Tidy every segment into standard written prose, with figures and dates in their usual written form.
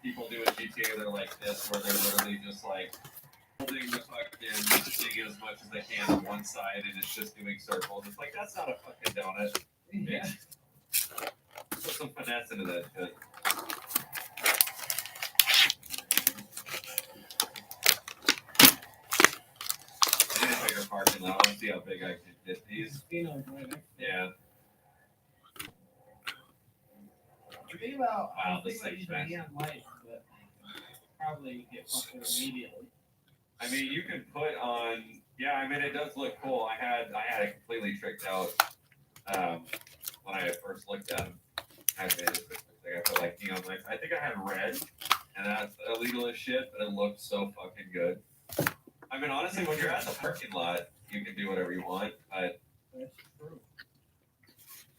people do in GTA, they're like this, where they're literally just like holding the fucking thing as much as they can on one side, and it's just doing circles. It's like, that's not a fucking donut. Yeah. Put some finesse into that shit. I need a bigger parking lot. I want to see how big I can get these. Yeah. The thing about Wow, this thing thing's about using neon lights, but probably get fucked with immediately. I mean, you can put on. Yeah, I mean, it does look cool. I had it completely tricked out when I first looked at them. I put like neon lights. I think I had red, and that's illegal as shit, but it looked so fucking good. I mean, honestly, when you're at the parking lot, you can do whatever you want. But that's true.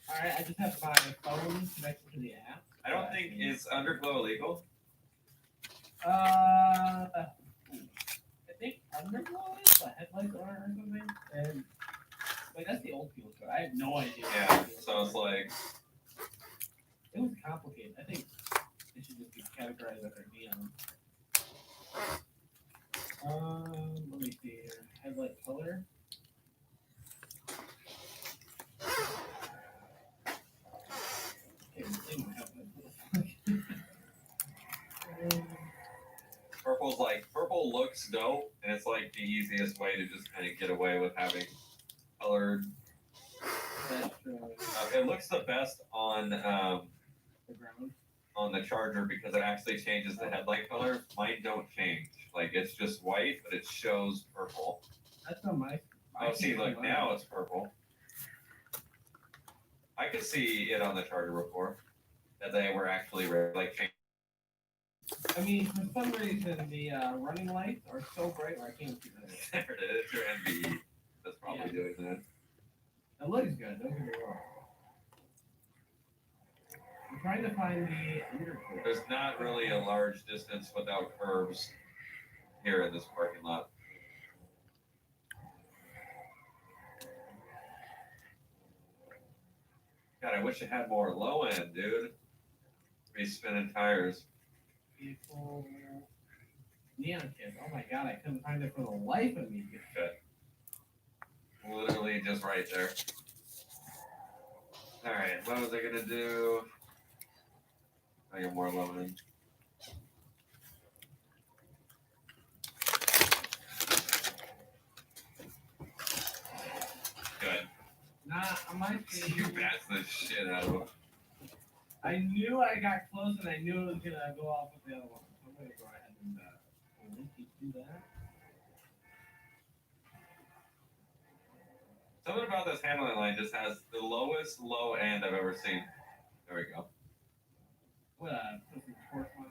All right, I just have my phone connected to the app. I don't think it's underglow illegal. I think underglow is, but headlights are or something. And like that's the old people code. I have no idea. Yeah, so it's like it was complicated. I think it should just be categorized under neon. Let me see here. Headlight color. Purple looks dope, and it's like the easiest way to just kind of get away with having colored. It looks the best on the ground. On the Charger because it actually changes the headlight color. Mine don't change. Like it's just white, but it shows purple. That's on my. Oh, see, look now it's purple. I could see it on the Charger before that they were actually like changing. I mean, for some reason, the running lights are so bright where I can't see them. There it is. It's your NVE that's probably doing that. It looks good. Don't get me wrong. I'm trying to find the undercoat. There's not really a large distance without curbs here in this parking lot. God, I wish it had more low end, dude. Be spinning tires. Vehicle neon kit. Oh my god, I couldn't find it for the life of me. Shit. Literally just right there. Alright, what was I gonna do? I got more low end. Good. Nah, I might be. You bats the shit out of him. I knew I got close and I knew it was gonna go off with the other one. So I'm gonna go ahead and do that. Something about this handling line just has the lowest low end I've ever seen. There we go. What, put some torque on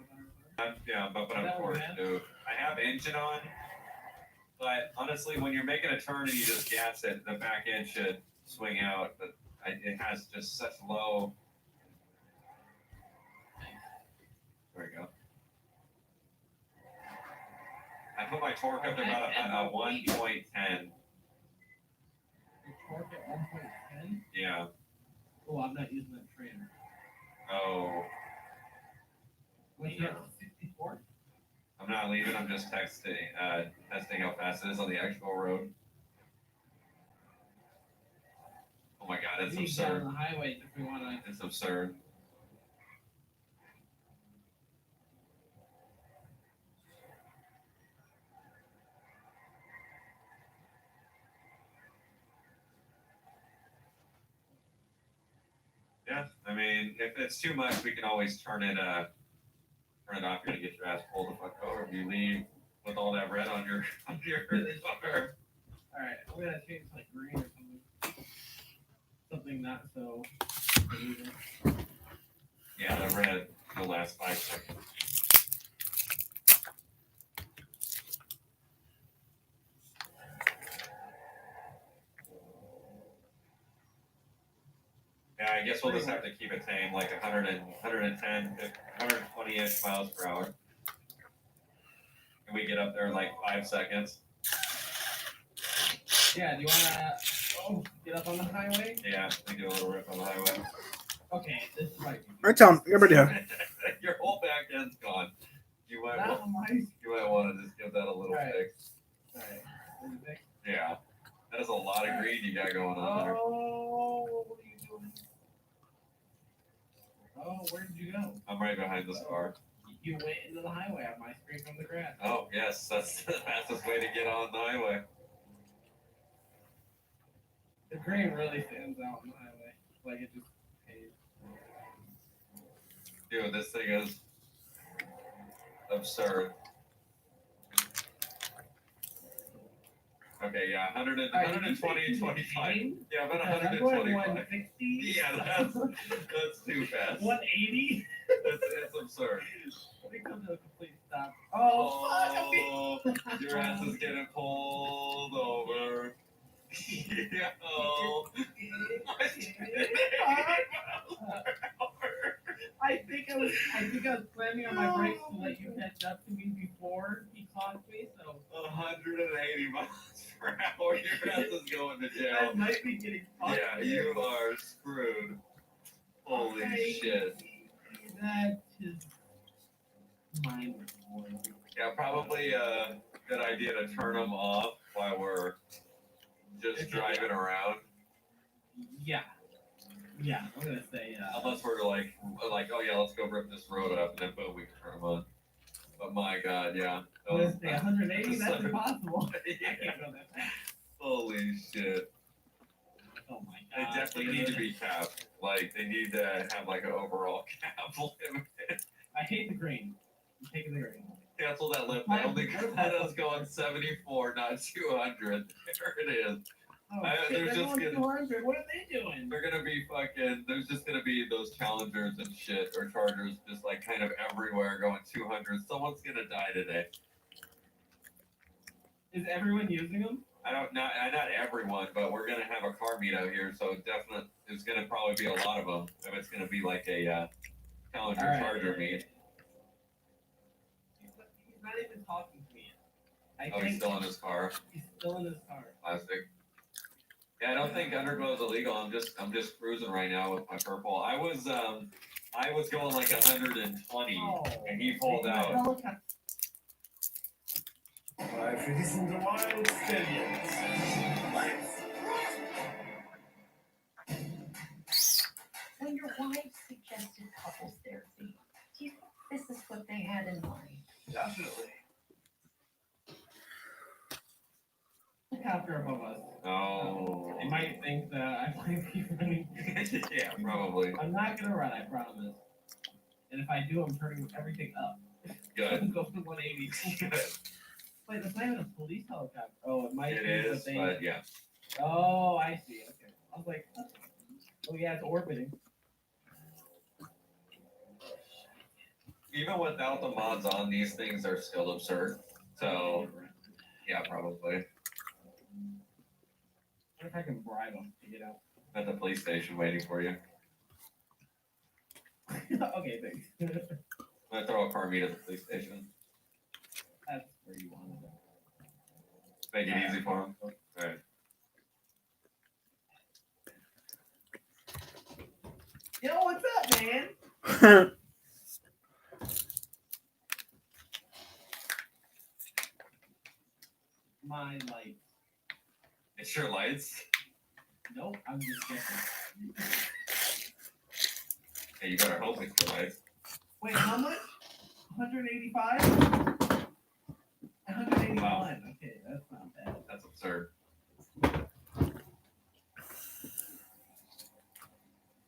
it? Yeah, but I'm torque too. I have engine on, but honestly, when you're making a turn and you just gas it, the back end should swing out. But it has just such low. There we go. I put my torque up to about a 1.10. Torque at 1.10? Yeah. Oh, I'm not using that trainer. Oh. What's Yeah. that, 64? I'm not leaving. I'm just testing how fast it is on the actual road. Oh my god, it's absurd. On the highway if we want to. It's absurd. Yeah, I mean, if it's too much, we can always turn it off. You're gonna get your ass pulled the fuck over if you leave with all that red on your car. All right, I'm gonna change like green or something. Something not so. Yeah, the red will last 5 seconds. Yeah, I guess we'll just have to keep it tame, like 110, 120-ish miles per hour. Can we get up there in like 5 seconds? Yeah, do you want to get up on the highway? Yeah, we do a little rip on the highway. Okay, this is right. Right, Tom. Good idea. Your whole back end's gone. might Not on my you might want to just give that a little Right. fix. Alright. Is it fixed? Yeah. That is a lot of green you got going on there. Oh, what are you doing? Oh, where did you go? I'm right behind this car. You went into the highway on my screen from the grass. Oh, yes, that's the fastest way to get on the highway. The green really stands out on the highway. Like it just pays. Dude, this thing is absurd. Okay, yeah, 120, 25. Yeah, about 125. 160. Yeah, that's too fast. 180. It's absurd. Let me come to a complete stop. Oh, fuck! Your ass is getting pulled over. Yeah, oh. I think I was slamming on my brakes to let you catch up to me before he caught me. So 180 miles per hour. Your ass is going to jail. I might be getting fucked. Yeah, you are screwed. Holy shit. That is mind-blowing. Yeah, probably a good idea to turn them off while we're just driving around. Yeah. Yeah, I'm gonna say. Unless we're like, oh yeah, let's go rip this road up, and then boom, we can turn them on. But my God, yeah. I'm gonna say 180. That's impossible. Yeah. I can't go that fast. Holy shit. Oh my They God. definitely need to be capped. Like, they need to have like an overall cap limit. I hate the green. I'm taking the green. Cancel that limit. They only let us go on 74, not 200. There it is. Oh, They're they're just going gonna- 200. What are they doing? They're gonna be fucking. There's just gonna be those Challengers and shit or Chargers just like kind of everywhere going 200. Someone's gonna die today. Is everyone using them? I don't not everyone, but we're gonna have a car meet out here, so definitely there's gonna probably be a lot of them. If it's gonna be like a Challenger All right. Charger meet. He's not even talking to me yet. Oh, he's still in his car, He's still in his car. plastic. Yeah, I don't think Underglow is illegal. I'm just cruising right now with my purple. I was going like 120, and he pulled out. Alright, listen to Wild Stallions. When your wife suggested couples therapy, do you think this is what they had in mind? Definitely. Helicopter above us. Oh. They might think that I might be running. Yeah, probably. I'm not gonna run, I promise. And if I do, I'm turning everything up. Good. Go to 180. Good. Wait, that's not even a police helicopter. Oh, it might It be is, the thing. but yeah. Oh, I see. Okay. I was like, oh yeah, it's orbiting. Even without the mods on, these things are still absurd. So, yeah, probably. I wonder if I can bribe them to get out. At the police station waiting for you. Okay, thanks. I'm gonna throw a car meet at the police station. That's where you wanted it. Make it easy for them. Alright. Yo, what's up, man? My lights. It's your lights. Nope, I'm just guessing. Hey, you better hope it's your lights. Wait, how much? 185? 181. Wow. Okay, that's not bad. That's absurd.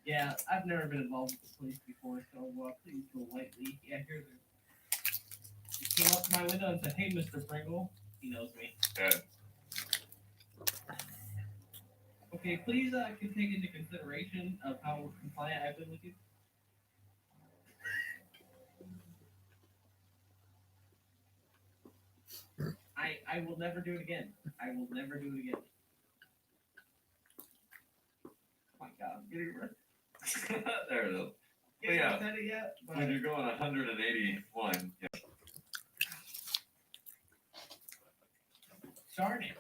Yeah, I've never been involved with the police before, so please go lightly. Yeah, here's it. He came up to my window and said, "Hey, Mr. Pringle." He knows me. Good. Okay, please can take into consideration of how compliant I've been with you. I will never do it again. I will never do it again. Oh my God, I'm getting rid. There it is. Yeah, said it yet? But When you're going 181, yeah. darn it.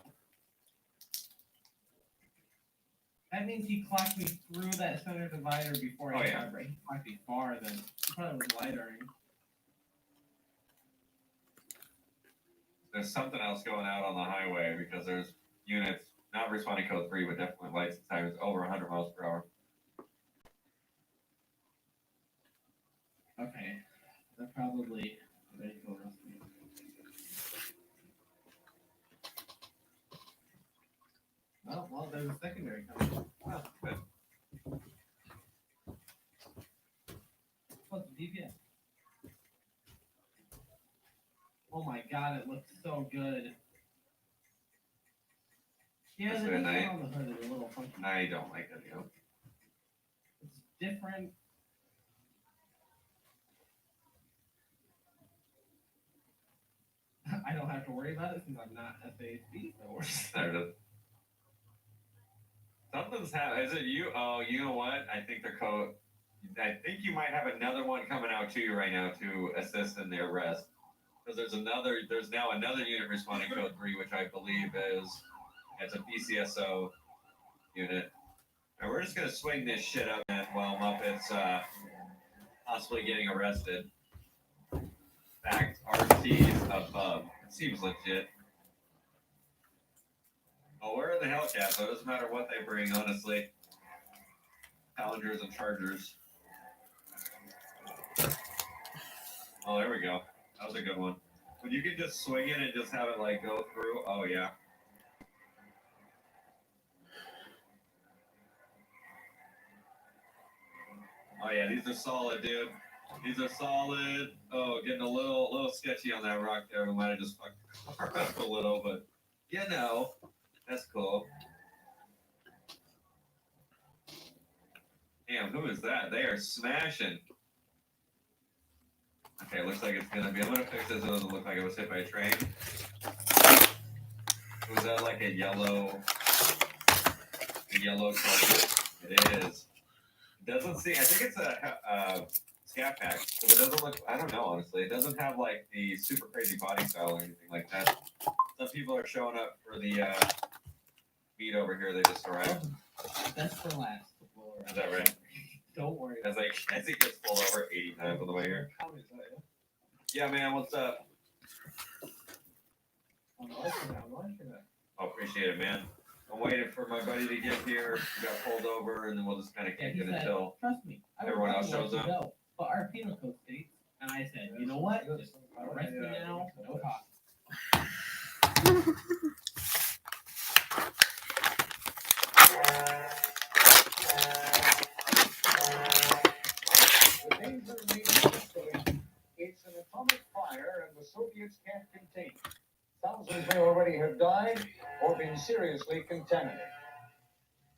That means he clocked me through that center divider before Oh, I yeah. got right. He clocked me far then. He probably was lidering. there's something else going out on the highway because there's units not responding code 3, but definitely lights and sirens over 100 miles per hour. Okay. They're probably ready to go rescue. Oh, well, there's a secondary coming. Well, good. What's the DPS? Oh my god, it looks so good. Yeah, That's the very detail nice. on the hood is a little funky. I don't like it, It's different. I don't have to worry about it since I'm not FASB, so There it is. Something's happening. Is it you? Oh, you know what? I think they're code. I think you might have another one coming out to you right now to assist in the arrest. Because there's now another unit responding code 3, which I believe it's a PCSO unit. And we're just gonna swing this shit up and while Muppet's possibly getting arrested. Fact, RT's above. Seems legit. Well, where are the Hellcats? So it doesn't matter what they bring, honestly. Challengers and Chargers. Oh, there we go. That was a good one. When you can just swing it and just have it like go through. Oh yeah. Oh yeah, these are solid, dude. These are solid. Oh, getting a little sketchy on that rock there. We might have just fucked the car up a little, but you know, that's cool. Damn, who is that? They are smashing. Okay, looks like it's gonna be. I'm gonna fix this. It doesn't look like it was hit by a train. Was that like a yellow culture? It is. It doesn't see. I think it's a scat pack. So it doesn't look. I don't know honestly. It doesn't have like the super crazy body style or anything like that. Some people are showing up for the meet over here. They just arrived. That's for last. Is that right? Don't worry. As he gets pulled over 80 times on the way here. Yeah, man. What's up? I'm liking it. I appreciate it, man. I'm waiting for my buddy to get here. He got pulled over, and then we'll just kind of kick he it said, until trust me, I would everyone else probably shows let you up. go, but our penal code states, and I said, you know what? Just arrest me now, no talk. The danger remains escalating. It's an atomic fire, and the Soviets can't contain it. Thousands may already have died or been seriously contaminated.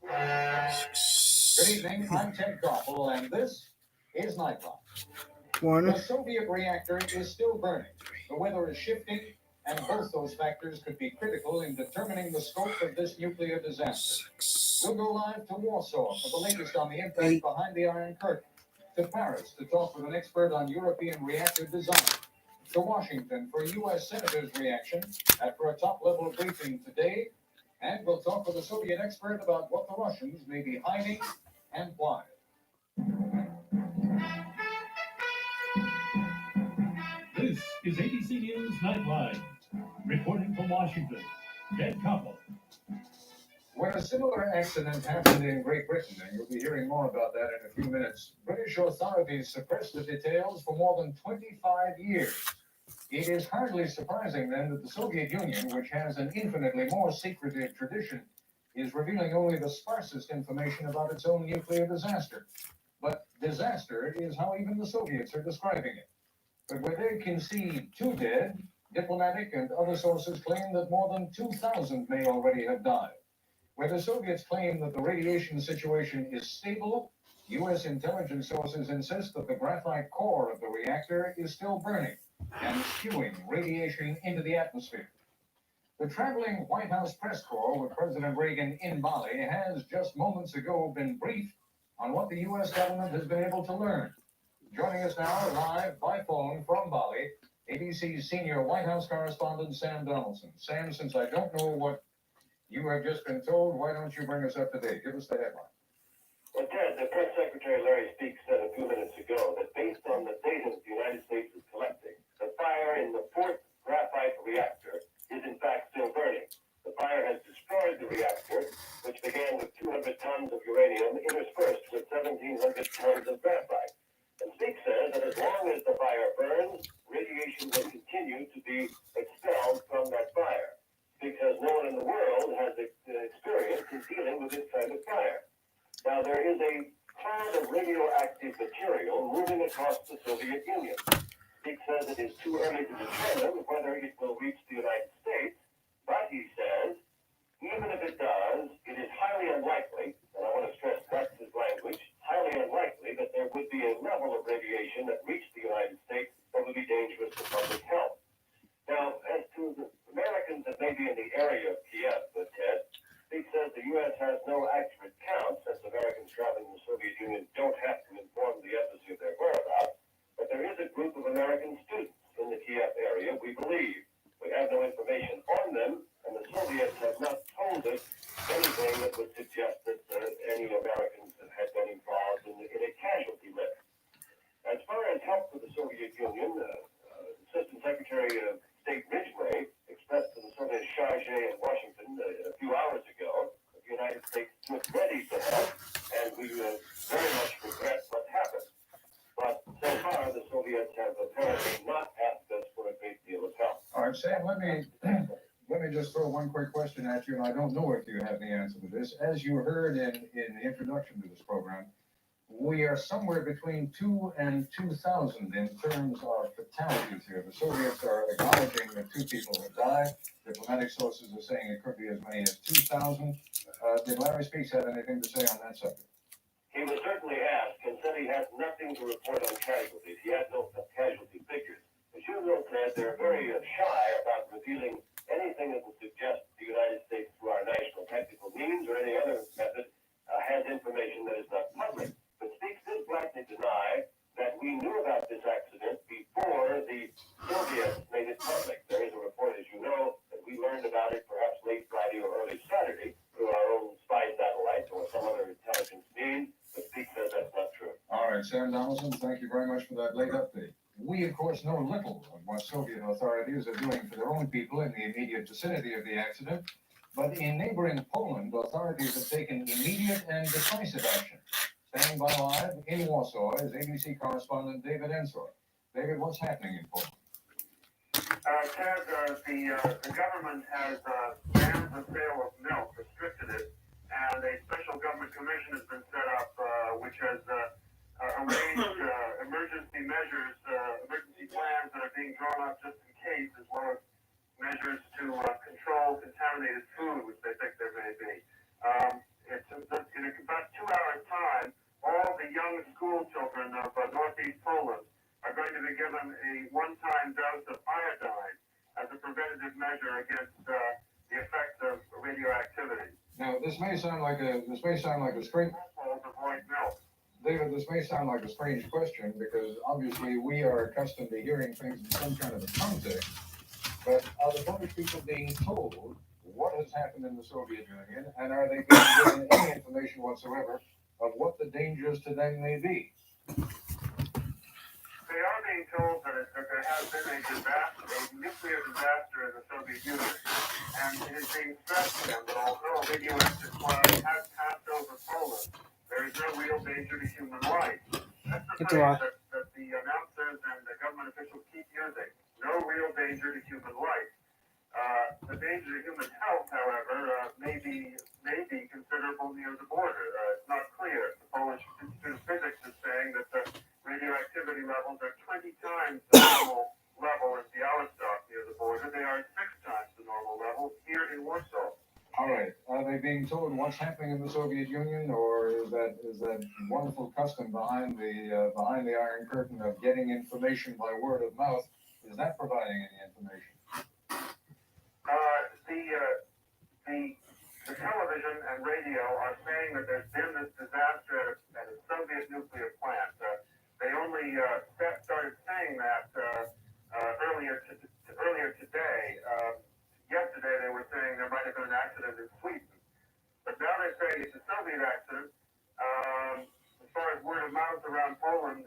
Good evening, I'm ThL, and this is Nightline. The Soviet reactor is still burning. The weather is shifting, and both those factors could be critical in determining the scope of this nuclear disaster. We'll go live to Warsaw for the latest on the impact behind the Iron Curtain, to Paris to talk with an expert on European reactor design, to Washington for a U.S. Senator's reaction after a top-level briefing today, and we'll talk with a Soviet expert about what the Russians may be hiding and why. This is ABC News Nightline. Reporting from Washington, Dead Couple. When a similar accident happened in Great Britain, and you'll be hearing more about that in a few minutes, British authorities suppressed the details for more than 25 years. It is hardly surprising, then, that the Soviet Union, which has an infinitely more secretive tradition, is revealing only the sparsest information about its own nuclear disaster. But disaster is how even the Soviets are describing it. But where they concede 2 dead, diplomatic and other sources claim that more than 2,000 may already have died. Where the Soviets claim that the radiation situation is stable, U.S. intelligence sources insist that the graphite core of the reactor is still burning and spewing radiation into the atmosphere. The traveling White House press corps with President Reagan in Bali has just moments ago been briefed on what the U.S. government has been able to learn. Joining us now live by phone from Bali, ABC's senior White House correspondent Sam Donaldson. Sam, since I don't know what you have just been told, why don't you bring us up to date? Give us the headline. Well, Ted, the Press Secretary Larry Speake said a few minutes ago that based on the data the United States is collecting, the fire in the 4th graphite reactor long as the fire burns, radiation will continue to be expelled from that fire, because no one in the world has experience in dealing with this kind of fire. Now, there is a cloud of radioactive material moving across the Soviet Union. He says it is too early to determine whether it will reach the United States, but he says, even if it does, it is highly unlikely, and I want to stress that's his language, highly unlikely that there would be a level of radiation that reached the United States that would be dangerous to public health. Now, as to the Americans that may be in the area of Kiev, Ted, he says the U.S. has no accurate count, since Americans traveling in the Soviet Union don't have to inform the embassy of their whereabouts, but there is a group of American students in the Kiev area, we believe. We have no information on them, and the Soviets have not told us anything that would suggest that any Americans had been involved in a casualty list. As far as help for the Soviet Union, Assistant Secretary of State Ridgway expressed to the Soviet charge in Washington a few hours ago that the United States was ready to help, and we very much regret what happened. But so far, the Soviets have apparently not asked us for a great deal of help. All right, Sam, let me just throw one quick question at you, and I don't know if you have the answer to this. As you heard in the introduction to this program, we are somewhere between 2 and 2,000 in terms of fatalities here. The Soviets are acknowledging that 2 people have died. Diplomatic sources are saying it could be as many as 2,000. Did Larry Speaks have anything to say on that subject? He was certainly asked and said he has nothing to report on casualties. He has no casualty figures. As you know, Ted, they're very shy about revealing anything that would suggest the United States, through our national technical means or any other method, has information that is not public. But Speaks did flatly deny that we knew about this accident before the Soviets made it public. There is a report, as you know, that we learned about it perhaps late Friday or early Saturday through our own spy satellite or some other intelligence means. But Speaks says that's not true. All right, Sam Donaldson, thank you very much for that late update. We, of course, know little of what Soviet authorities are doing for their own people in the immediate vicinity of the accident, but in neighboring Poland, authorities have taken immediate and decisive action. Standing by live in Warsaw is ABC correspondent David Ensor. David, what's happening in Poland? Ted, the government has banned the sale of milk, restricted it, and a special government commission has been set up, which has arranged emergency measures, emergency plans that are being drawn up just in case, as well as measures to control contaminated food, which they think there may be. In about 2 hours' time, all the young school children of northeast Poland are going to be given a one-time dose of iodine as a preventative measure against the effects of radioactivity. Now, this may sound like a strange. Avoid milk. David, this may sound like a strange question because obviously we are accustomed to hearing things in some kind of a context. But are the Polish people being told what has happened in the Soviet Union, and are they being given any information whatsoever of what the dangers to them may be? They are being told that there has been a disaster, a nuclear disaster in the Soviet Union, and it is being stressed to them that although a radioactive cloud has passed over Poland, there is no real danger to human life. That's the phrase that the announcers and the government officials keep using. No real danger to human life. The danger to human health, however, may be considerable near the border. It's not clear. The Polish Institute of Physics is saying that the radioactivity levels are 20 times the normal level in Białystok near the border. They are 6 times the normal level here in Warsaw. All right. Are they being told what's happening in the Soviet Union, or is that wonderful custom behind the Iron Curtain of getting information by word of mouth? Is that providing any information? The television and radio are saying that there's been this disaster at a Soviet nuclear plant. They only started saying that earlier today. Yesterday they were saying there might have been an accident in Sweden, but now they're saying it's a Soviet accident. As far as word of mouth around Poland,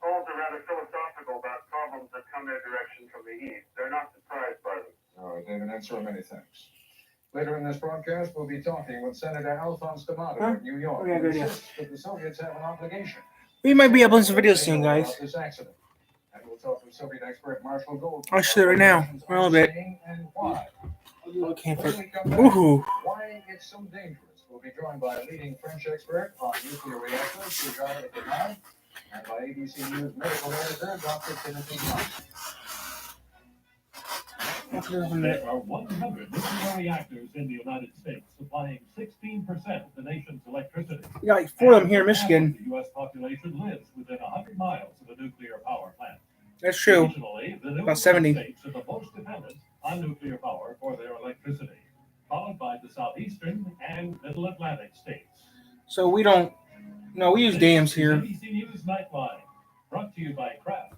Poles are rather philosophical about problems that come their direction from the east. They're not surprised by them. All right, David Ensor, many thanks. Later in this broadcast, we'll be talking with Senator Alphonse D'Amato of New York, who insists that the Soviets have an obligation We might be uploading some videos soon, guys. About this accident. And we'll talk with Soviet expert Marshall Gold. I'll show it right now. A little bit. And why. Okay, When we come back, ooh. why it's so dangerous. We'll be joined by a leading French expert on nuclear reactors, ThL, and by ABC News medical editor, Dr. Timothy Johnson. There are 100 nuclear reactors in the United States, supplying 16% of the nation's electricity. We got like 4 of them here in Michigan. The U.S. population lives within 100 miles of a nuclear power plant. That's true. Regionally, the About 70. states are the most dependent on nuclear power for their electricity, followed by the southeastern and middle Atlantic states. So we don't. No, we use dams here. ABC News Nightline, brought to you by Kraft.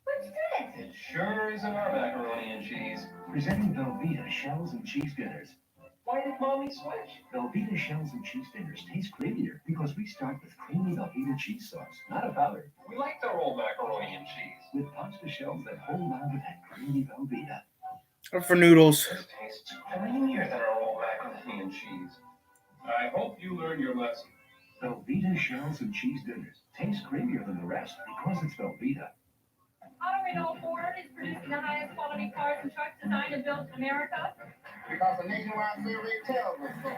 What's this? It sure isn't our macaroni and cheese. Presenting Velveeta shells and cheese dinners. Why did Mommy switch? Velveeta shells and cheese dinners taste creamier because we start with creamy Velveeta cheese sauce, not a powder. We like our old macaroni and cheese. With pasta shells that hold on to that creamy Velveeta. Or for noodles. This tastes creamier than our old macaroni and cheese. I hope you learned your lesson. Velveeta shells and cheese dinners taste creamier than the rest because it's Velveeta. Auto Renault Ford is producing the highest quality cars and trucks designed and built in America. Because the nationwide survey tells us so.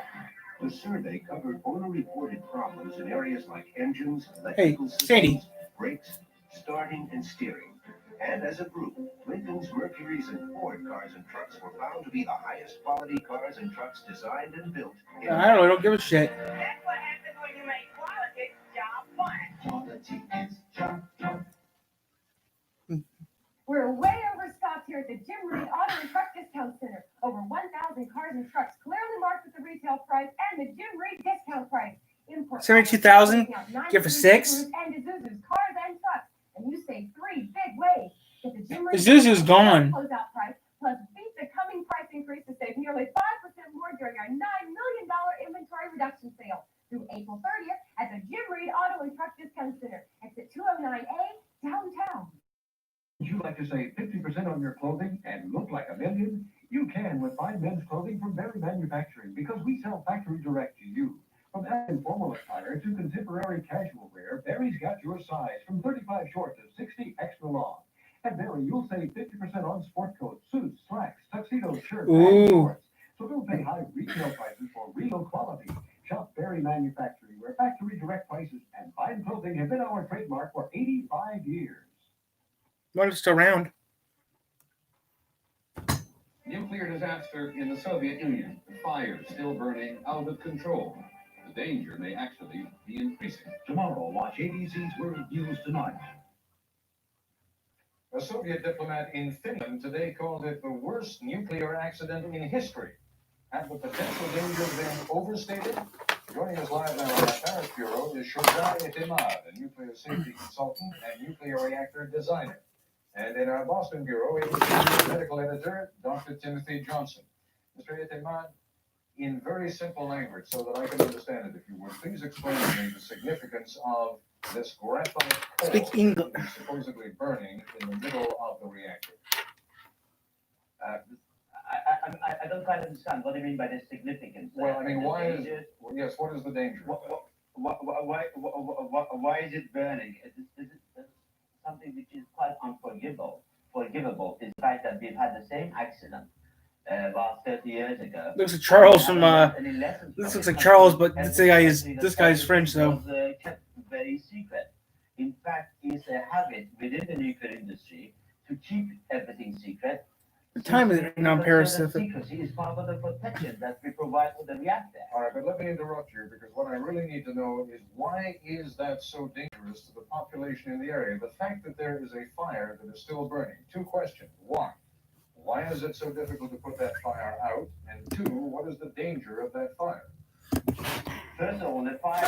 The survey covered owner-reported problems in areas like engines, Hey, electrical systems, Sandy. brakes, starting, and steering. And as a group, Lincoln's, Mercury's, and Ford cars and trucks were found to be the highest quality cars and trucks designed and built in I don't give a shit. That's what happens when you make quality job fun. Quality is job fun. We're way overstocked here at the Jim Reed Auto and Truck Discount Center. Over 1,000 cars and trucks clearly marked with the retail price and the Jim Reed discount price. Import 72,000. Get for 6. And Isuzu's cars and trucks, and you save 3 big ways. Get the Jim Reed Isuzu's gone. closeout price plus beat the coming price increase to save nearly 5% more during our $9 million inventory reduction sale through April 30th at the Jim Reed Auto and Truck Discount Center. Exit 209A, downtown. Would you like to save 50% on your clothing and look like a million? You can with fine men's clothing from Berry Manufacturing because we sell factory direct to you. From informal attire to contemporary casual wear, Berry's got your size from 35 short to 60 extra long. At Berry, you'll save 50% on sport coats, suits, slacks, tuxedos, shirts, and shorts. So don't pay high retail prices for real quality. Shop Berry Manufacturing, where factory direct prices and fine clothing have been our trademark for 85 years. What is still around? Nuclear disaster in the Soviet Union. The fire still burning out of control. The danger may actually be increasing. Tomorrow, watch ABC's World News Tonight. A Soviet diplomat in Finland today called it the worst nuclear accident in history. Have the potential dangers been overstated? Joining us live now on our Paris bureau is Shogai Etemad, a nuclear safety consultant and nuclear reactor designer. And in our Boston bureau, ABC medical editor, Dr. Timothy Johnson. Mr. Etemad, in very simple language, so that I can understand it, if you would, please explain to me the significance of this graphite coal Speak English. that is supposedly burning in the middle of the reactor. I don't quite understand what do you mean by the significance. Well, I mean, why is yes? What is the danger? Why is it burning? Is it something which is quite unforgivable? Forgivable is the fact that we've had the same accident about 30 years ago. Looks like Charles from. This looks like Charles, but this guy's French though. Was kept very secret. In fact, it's a habit within the nuclear industry to keep everything secret. What time is it now, Paris? Secrecy is part of the protection that we provide for the reactor. All right, but let me interrupt you because what I really need to know is why is that so dangerous to the population in the area? The fact that there is a fire that is still burning. 2 questions. 1, why is it so difficult to put that fire out? And 2, what is the danger of that fire? First of all, the fire